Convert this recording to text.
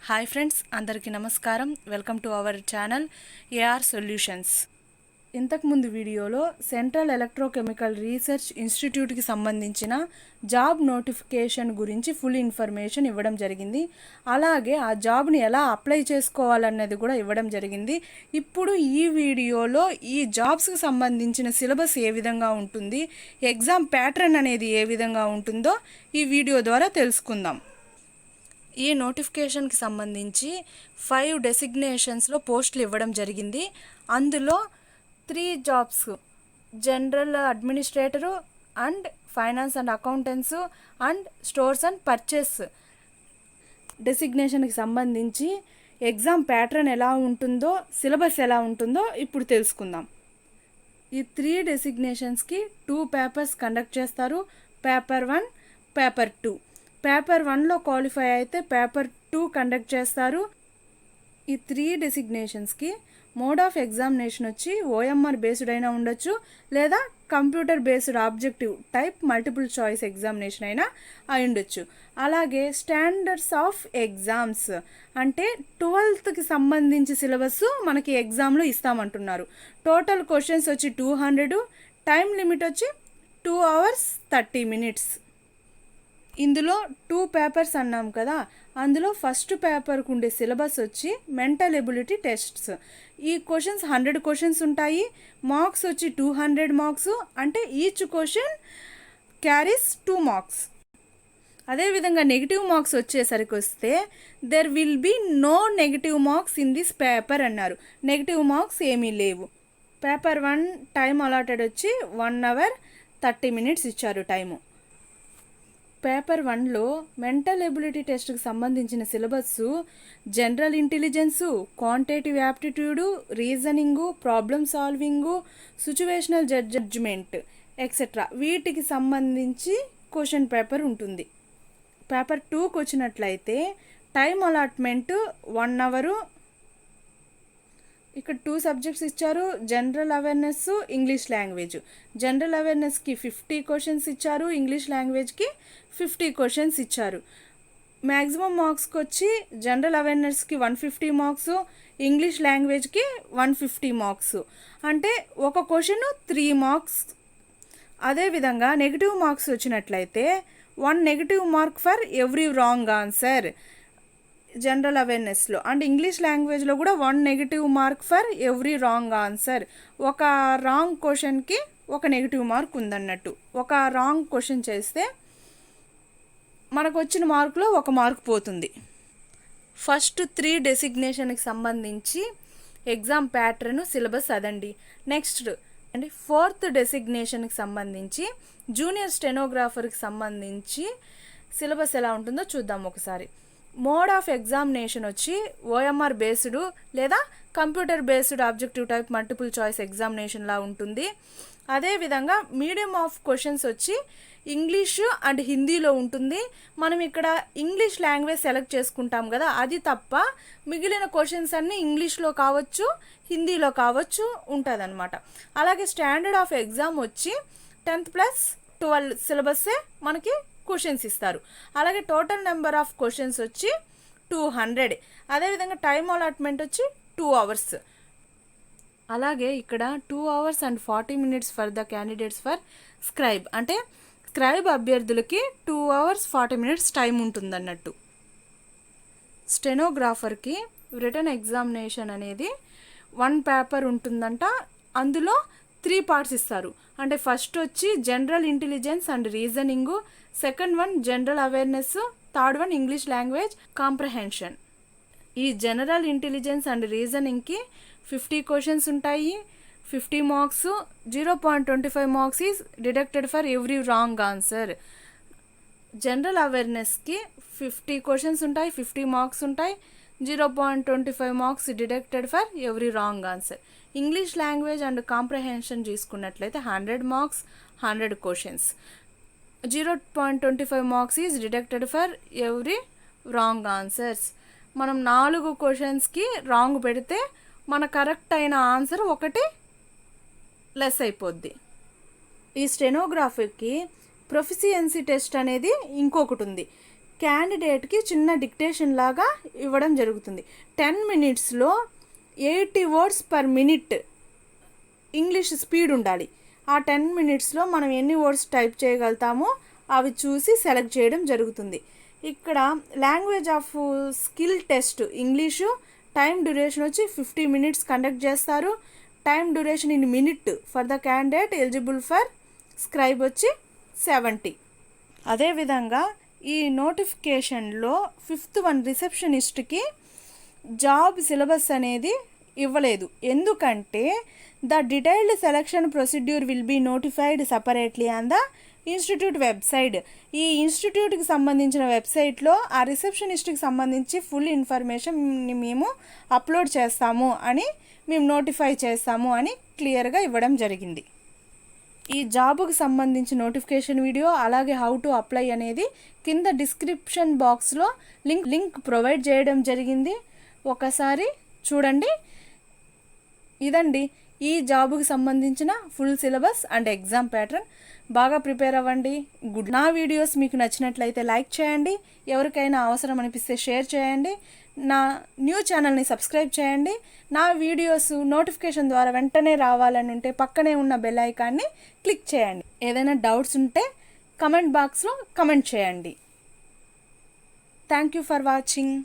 Hi friends, అందరికీ నమస్కారం. Welcome to our channel AR solutions. ఇంతకుముందు వీడియోలో సెంట్రల్ ఎలక్ట్రోకెమికల్ రీసెర్చ్ ఇన్స్టిట్యూట్కి సంబంధించిన జాబ్ నోటిఫికేషన్ గురించి ఫుల్ ఇన్ఫర్మేషన్ ఇవ్వడం జరిగింది. అలాగే ఆ జాబ్ని ఎలా అప్లై చేసుకోవాలన్నది కూడా ఇవ్వడం జరిగింది. ఇప్పుడు ఈ వీడియోలో ఈ జాబ్స్కి సంబంధించిన సిలబస్ ఏ విధంగా ఉంటుంది, ఎగ్జామ్ ప్యాటర్న్ అనేది ఏ విధంగా ఉంటుందో ఈ వీడియో ద్వారా తెలుసుకుందాం. ఈ నోటిఫికేషన్కి సంబంధించి 5 డెసిగ్నేషన్స్లో పోస్టులు ఇవ్వడం జరిగింది. అందులో 3 jobs general administrator and finance and accountants and stores and purchase డెసిగ్నేషన్కి సంబంధించి ఎగ్జామ్ ప్యాటర్న్ ఎలా ఉంటుందో, సిలబస్ ఎలా ఉంటుందో ఇప్పుడు తెలుసుకుందాం. ఈ 3 డెసిగ్నేషన్స్కి 2 పేపర్స్ కండక్ట్ చేస్తారు. Paper 1, paper 2. పేపర్ 1లో క్వాలిఫై అయితే పేపర్ 2 కండక్ట్ చేస్తారు. ఈ 3 డెసిగ్నేషన్స్కి మోడ్ ఆఫ్ ఎగ్జామినేషన్ వచ్చి ఓఎంఆర్ బేస్డ్ అయినా ఉండొచ్చు, లేదా computer based objective type multiple choice examination అయినా అయి ఉండొచ్చు. అలాగే స్టాండర్డ్స్ ఆఫ్ ఎగ్జామ్స్ అంటే 12th సంబంధించి సిలబస్ మనకి ఎగ్జామ్లో ఇస్తామంటున్నారు. టోటల్ క్వశ్చన్స్ వచ్చి 200, టైం లిమిట్ వచ్చి 2 hours 30 minutes. ఇందులో 2 పేపర్స్ అన్నాం కదా, అందులో ఫస్ట్ పేపర్కు ఉండే సిలబస్ వచ్చి మెంటల్ ఎబిలిటీ టెస్ట్స్. ఈ క్వశ్చన్స్ 100 క్వశ్చన్స్ ఉంటాయి. మార్క్స్ వచ్చి 200 మార్క్స్, అంటే ఈచ్ క్వశ్చన్ క్యారీస్ 2 మార్క్స్. అదేవిధంగా నెగిటివ్ మార్క్స్ వచ్చేసరికి వస్తే there will be no negative marks in this paper అన్నారు. నెగిటివ్ మార్క్స్ ఏమీ లేవు. పేపర్ 1 టైం అలాటెడ్ వచ్చి 1 hour 30 minutes ఇచ్చారు టైము. పేపర్ 1లో మెంటల్ ఎబిలిటీ టెస్ట్కి సంబంధించిన syllabus general intelligence, quantitative aptitude, reasoning, problem solving, situational judgement etcetera వీటికి సంబంధించి క్వశ్చన్ పేపర్ ఉంటుంది. పేపర్ 2కి వచ్చినట్లయితే టైం అలాట్మెంట్ 1 hour. ఇక్కడ 2 సబ్జెక్ట్స్ ఇచ్చారు, general awareness, English language. General అవేర్నెస్కి 50 క్వశ్చన్స్ ఇచ్చారు, ఇంగ్లీష్ లాంగ్వేజ్కి 50 క్వశ్చన్స్ ఇచ్చారు. మ్యాక్సిమం మార్క్స్కి వచ్చి జనరల్ అవేర్నెస్కి 150 మార్క్స్, ఇంగ్లీష్ లాంగ్వేజ్కి 150 మార్క్స్. అంటే ఒక క్వశ్చన్ 3 మార్క్స్. అదేవిధంగా నెగిటివ్ మార్క్స్ వచ్చినట్లయితే 1 negative mark for every wrong answer general అవేర్నెస్లో. అండ్ ఇంగ్లీష్ లాంగ్వేజ్లో కూడా 1 negative mark for every wrong answer. ఒక రాంగ్ క్వశ్చన్కి 1 నెగిటివ్ మార్క్ ఉందన్నట్టు. ఒక రాంగ్ క్వశ్చన్ చేస్తే మనకు వచ్చిన మార్కులో 1 మార్క్ పోతుంది. ఫస్ట్ 3 డెసిగ్నేషన్కి సంబంధించి ఎగ్జామ్ ప్యాటర్న్ సిలబస్ అదండి. నెక్స్ట్ అండి 4th డెసిగ్నేషన్కి సంబంధించి జూనియర్ స్టెనోగ్రాఫర్కి సంబంధించి సిలబస్ ఎలా ఉంటుందో చూద్దాం ఒకసారి. మోడ్ ఆఫ్ ఎగ్జామినేషన్ వచ్చి ఓఎంఆర్ బేస్డ్ లేదా computer based objective type multiple choice ఎగ్జామినేషన్లా ఉంటుంది. అదేవిధంగా మీడియం ఆఫ్ క్వశ్చన్స్ వచ్చి ఇంగ్లీషు అండ్ హిందీలో ఉంటుంది. మనం ఇక్కడ ఇంగ్లీష్ లాంగ్వేజ్ సెలెక్ట్ చేసుకుంటాం కదా, అది తప్ప మిగిలిన క్వశ్చన్స్ అన్నీ ఇంగ్లీష్లో కావచ్చు, హిందీలో కావచ్చు ఉంటుందన్నమాట. అలాగే స్టాండర్డ్ ఆఫ్ ఎగ్జామ్ వచ్చి 10th + 12 సిలబస్సే మనకి క్వశ్చన్స్ ఇస్తారు. అలాగే టోటల్ నెంబర్ ఆఫ్ క్వశ్చన్స్ వచ్చి 200. అదేవిధంగా టైం అలాట్మెంట్ వచ్చి 2 hours. అలాగే ఇక్కడ 2 hours and 40 minutes for the candidates for scribe. అంటే స్క్రైబ్ అభ్యర్థులకి 2 hours 40 minutes టైం ఉంటుందన్నట్టు. స్టెనోగ్రాఫర్కి రిటన్ ఎగ్జామినేషన్ అనేది 1 పేపర్ ఉంటుందంట. అందులో 3 parts ఇస్తారు. అంటే ఫస్ట్ వచ్చి general intelligence and reasoning, second one general awareness, third one English language comprehension. ఈ జనరల్ ఇంటెలిజెన్స్ అండ్ రీజనింగ్కి 50 క్వశ్చన్స్ ఉంటాయి, 50 marks. 0.25 marks is deducted for every wrong answer. General అవేర్నెస్కి 50 క్వశ్చన్స్ ఉంటాయి, 50 మార్క్స్ ఉంటాయి, 0.25 marks deducted for every wrong answer. English language and comprehension తీసుకున్నట్లయితే 100 marks, 100 questions. 0.25 marks is deducted for every wrong answers. మనం 4 క్వశ్చన్స్కి wrong పెడితే మన correct అయిన answer 1 less అయిపోద్ది. ఈ స్టెనోగ్రాఫర్కి ప్రొఫిషియన్సీ టెస్ట్ అనేది ఇంకొకటి ఉంది. క్యాండిడేట్కి చిన్న డిక్టేషన్ లాగా ఇవ్వడం జరుగుతుంది. 10 మినిట్స్లో 80 words per minute English speed ఉండాలి. ఆ 10 మినిట్స్లో మనం ఎన్ని వర్డ్స్ టైప్ చేయగలుగుతామో అవి చూసి సెలెక్ట్ చేయడం జరుగుతుంది. ఇక్కడ language of skill test English time duration వచ్చి 50 మినిట్స్ కండక్ట్ చేస్తారు. Time duration in minute for the candidate eligible for scribe వచ్చి 70. అదేవిధంగా ఈ నోటిఫికేషన్లో 5th వన్ రిసెప్షనిస్ట్కి జాబ్ సిలబస్ అనేది ఇవ్వలేదు. ఎందుకంటే the detailed selection procedure will be notified separately on the institute website. ఈ ఇన్స్టిట్యూట్కి సంబంధించిన వెబ్సైట్లో ఆ రిసెప్షనిస్ట్కి సంబంధించి ఫుల్ ఇన్ఫర్మేషన్ మేము అప్లోడ్ చేస్తాము అని మేము నోటిఫై చేస్తాము అని క్లియర్గా ఇవ్వడం జరిగింది. ఈ జాబ్కి సంబంధించి నోటిఫికేషన్ వీడియో అలాగే హౌ టు అప్లై అనేది కింద డిస్క్రిప్షన్ బాక్స్లో లింక్ ప్రొవైడ్ చేయడం జరిగింది. ఒకసారి చూడండి. ఇదండి ఈ జాబ్కి సంబంధించిన full syllabus and exam pattern. బాగా ప్రిపేర్ అవ్వండి. నా వీడియోస్ మీకు నచ్చినట్లయితే లైక్ చేయండి. ఎవరికైనా అవసరం అనిపిస్తే షేర్ చేయండి. నా న్యూ ఛానల్ని సబ్స్క్రైబ్ చేయండి. నా వీడియోస్ నోటిఫికేషన్ ద్వారా వెంటనే రావాలని ఉంటే పక్కనే ఉన్న బెల్ ఐకాన్ని క్లిక్ చేయండి. ఏదైనా డౌట్స్ ఉంటే కమెంట్ బాక్స్లో కమెంట్ చేయండి. Thank you for watching.